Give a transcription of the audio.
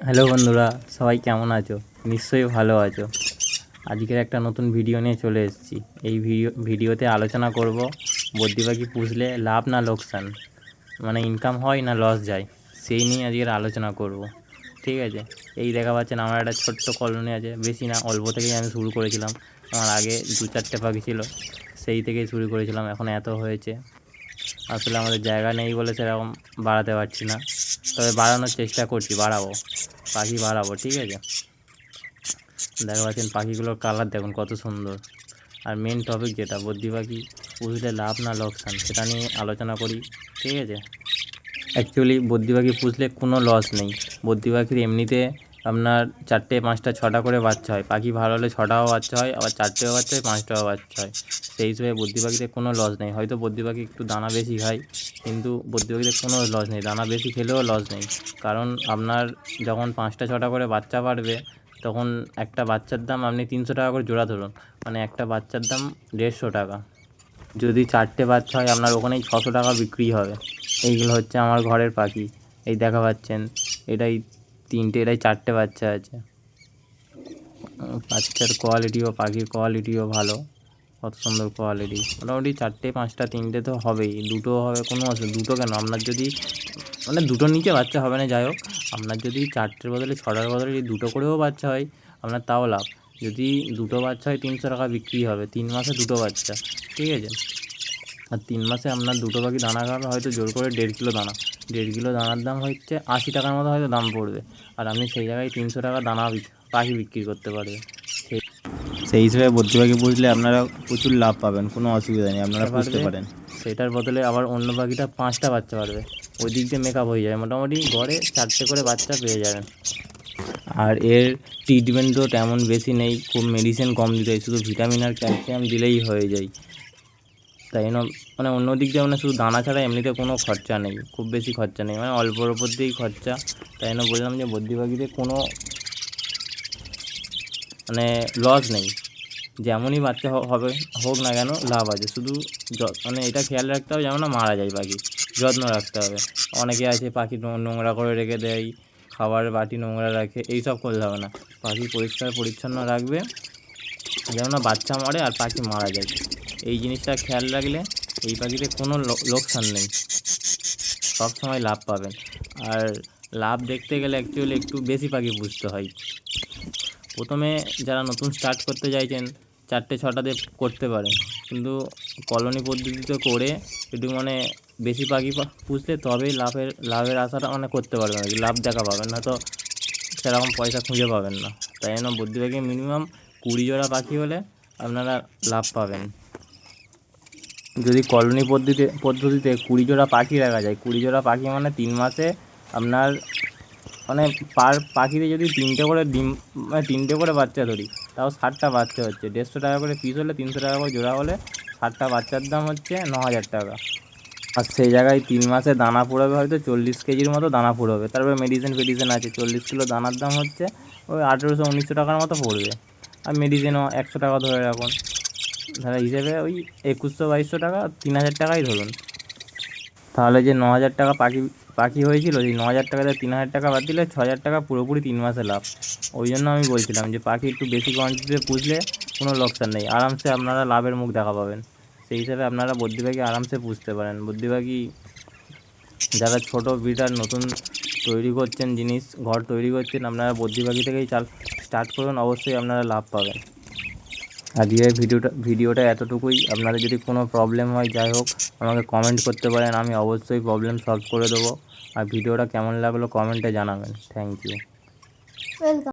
Hello বন্ধুরা, সবাই কেমন আছো? নিশ্চয়ই ভালো আছো। আজকের একটা নতুন ভিডিও নিয়ে চলে এসেছি। এই ভিডিওতে আলোচনা করব বদ্রি পাখি পুষলে লাভ না লোকসান, মানে ইনকাম হয় না লস যায়, সেই নিয়ে আজকের আলোচনা করব। ঠিক আছে, এই দেখা পাচ্ছেন আমার একটা ছোট্ট কলোনি আছে, বেশি না, অল্প থেকেই আমি শুরু করেছিলাম। আমার আগে 2-4টে পাখি ছিল, সেই থেকেই শুরু করেছিলাম। এখন এত হয়েছে, আসলে আমাদের জায়গা নেই বলে সেরকম বাড়াতে পারছি না, তবে বাড়ানোর চেষ্টা করছি, বাড়াবো, পাখি বাড়াবো। ঠিক আছে, দেখা পাচ্ছেন পাখিগুলোর কালার দেখুন কত সুন্দর। আর মেন টপিক যেটা, বদ্রি পাখি পুষলে লাভ না লোকসান, সেটা নিয়ে আলোচনা করি। ঠিক আছে, অ্যাকচুয়ালি বদ্রি পাখি পুষলে কোনো লস নেই। বদ্রি পাখির এমনিতে আপনার 4টে 5টা 6টা করে বাচ্চা হয়। পাখি ভালো হলে 6টাও বাচ্চা হয়, আবার 4টেও বাচ্চা হয়, 5টাও বাচ্চা হয়। সেই হিসেবে বদ্রি পাখিতে কোনো লস নেই। হয়তো বদ্রি পাখি একটু দানা বেশি খায়, কিন্তু বদ্রি পাখিতে কোনো লস নেই, দানা বেশি খেলেও লস নেই। কারণ আপনার যখন 5টা 6টা করে বাচ্চা পারবে, তখন একটা বাচ্চার দাম আপনি 300 টাকা করে জোড়া ধরুন, মানে একটা বাচ্চার দাম 150 টাকা। যদি 4টে বাচ্চা হয় আপনার ওখানেই 600 টাকা বিক্রি হবে। এইগুলো হচ্ছে আমার ঘরের পাখি। এই দেখা পাচ্ছেন, এটাই 3টে, এটাই 4টে বাচ্চা আছে। বাচ্চার কোয়ালিটিও, পাখির কোয়ালিটিও ভালো, কত সুন্দর কোয়ালিটি। মোটামুটি 4টে 5টা 3টে তো হবেই, 2টো হবে, কোনো অসুবিধা, 2টো কেন, আপনার যদি মানে 2টোর নিচে বাচ্চা হবে না, যাই হোক, আপনার যদি 4টের বদলে 6টার বদলে যদি 2টো করেও বাচ্চা হয়, আপনার তাও লাভ। যদি 2টো বাচ্চা হয় 300 টাকা বিক্রি হবে, 3 মাসে 2টো বাচ্চা। ঠিক আছে, আর 3 মাসে আপনার 2টো পাখি দানা খাবে হয়তো জোর করে 1.5 কিলো দানা। 1.5 কিলো দানার দাম হচ্ছে 80 টাকার মতো হয়তো দাম পড়বে, আর আপনি সেই জায়গায় 300 টাকা দানা পাখি বিক্রি করতে পারবেন। সেই হিসেবে বদ্রি পাখি পুষলে আপনারা প্রচুর লাভ পাবেন, কোনো অসুবিধা নেই, আপনারা পুষতে পারেন। সেটার বদলে আবার অন্য পাখিটা 5টা বাচ্চা পারবে, ওই দিক দিয়ে মেকআপ হয়ে যায়, মোটামুটি গড়ে 4টে করে বাচ্চা পেয়ে যাবেন। আর এর ট্রিটমেন্টও তেমন বেশি নেই, খুব মেডিসিন কম দিতে হয়, শুধু ভিটামিন আর ক্যালসিয়াম দিলেই হয়ে যায়। তাই জন্য মানে অন্য দিক দিয়ে মানে শুধু দানা ছাড়া এমনিতে কোনো খরচা নেই, খুব বেশি খরচা নেই, মানে অল্পর ওপর দিয়েই খরচা। তাই জন্য বললাম যে বদ্রি পাখিতে কোনো মানে লস নেই, যেমনই বাচ্চা হবে হোক না কেন লাভ আছে। শুধু মানে এটা খেয়াল রাখতে হবে যেন না মারা যায় পাখি, যত্ন রাখতে হবে। অনেকে আছে পাখি নোংরা করে রেখে দেয়, খাবার বাটি নোংরা রাখে, এইসব করলে হবে না। পাখি পরিষ্কার পরিচ্ছন্ন রাখবে যেন না বাচ্চা মরে আর পাখি মারা যায়। এই জিনিসটা খেয়াল রাখলে এই পাখিতে কোনো লোকসান নেই, সব সময় লাভ পাবেন। আর লাভ দেখতে গেলে অ্যাকচুয়ালি একটু বেশি পাখি পুষতে হয়। প্রথমে যারা নতুন স্টার্ট করতে চাইছেন 4টে 6টাতে করতে পারেন, কিন্তু কলোনি পদ্ধতিতে করে একটু মানে বেশি পাখি পুষলে তবেই লাভের আশাটা মানে করতে পারবেন আর কি, লাভ দেখা পাবেন না তো সেরকম পয়সা খুঁজে পাবেন না। তাই জন্য বদ্রি পাখি মিনিমাম 20 জোড়া পাখি হলে আপনারা লাভ পাবেন। যদি কলোনি পদ্ধতিতে 20 জোড়া পাখি রাখা যায়, 20 জোড়া পাখি মানে 3 মাসে আপনার মানে পার পাখিতে যদি 3টে করে ডিম, মানে 3টে করে বাচ্চা ধরি, তাও 60টা বাচ্চা হচ্ছে 150 টাকা করে পিস হলে, 300 টাকা করে জোড়া হলে 60টা বাচ্চার দাম হচ্ছে 9,000 টাকা। আর সেই জায়গায় 3 মাসে দানা পুরাবে হয়তো 40 কেজির মতো দানা পুরাবে, তারপরে মেডিসিন ফেডিসিন আছে। 40 কিলো দানার দাম হচ্ছে ওই 1800-1900 টাকার মতো পড়বে, আর মেডিসিনও 100 টাকা ধরে রাখুন, তাহলে হিসেবে ওই 2100-2200 টাকা, 3,000 টাকাই ধরুন। তাহলে যে 9,000 টাকা পাখি পাখি হয়েছিল, সেই 9,000 টাকাতে 3,000 টাকা বাদ দিলে 6,000 টাকা পুরোপুরি 3 মাসে লাভ। ওই জন্য আমি বলছিলাম যে পাখি একটু বেশি কোয়ান্টিটিতে পুষলে কোনো লোকসান নেই, আরামসে আপনারা লাভের মুখ দেখা পাবেন। সেই হিসাবে আপনারা বদ্রি পাখি আরামসে পুষতে পারেন। বদ্রি পাখি যারা ছোটো ব্রিডার নতুন তৈরি করছেন, জিনিস ঘর তৈরি করছেন, আপনারা বদ্রি পাখি থেকেই স্টার্ট করুন, অবশ্যই আপনারা লাভ পাবেন। আজকের ভিডিওটা এতটুকুই। আপনাদের যদি কোনো প্রবলেম হয়, যাই হোক, আমাকে কমেন্ট করতে পারেন, আমি অবশ্যই প্রবলেম সলভ করে দেবো। আর ভিডিওটা কেমন লাগলো কমেন্টে জানাবেন। Thank you. ওয়েলকাম।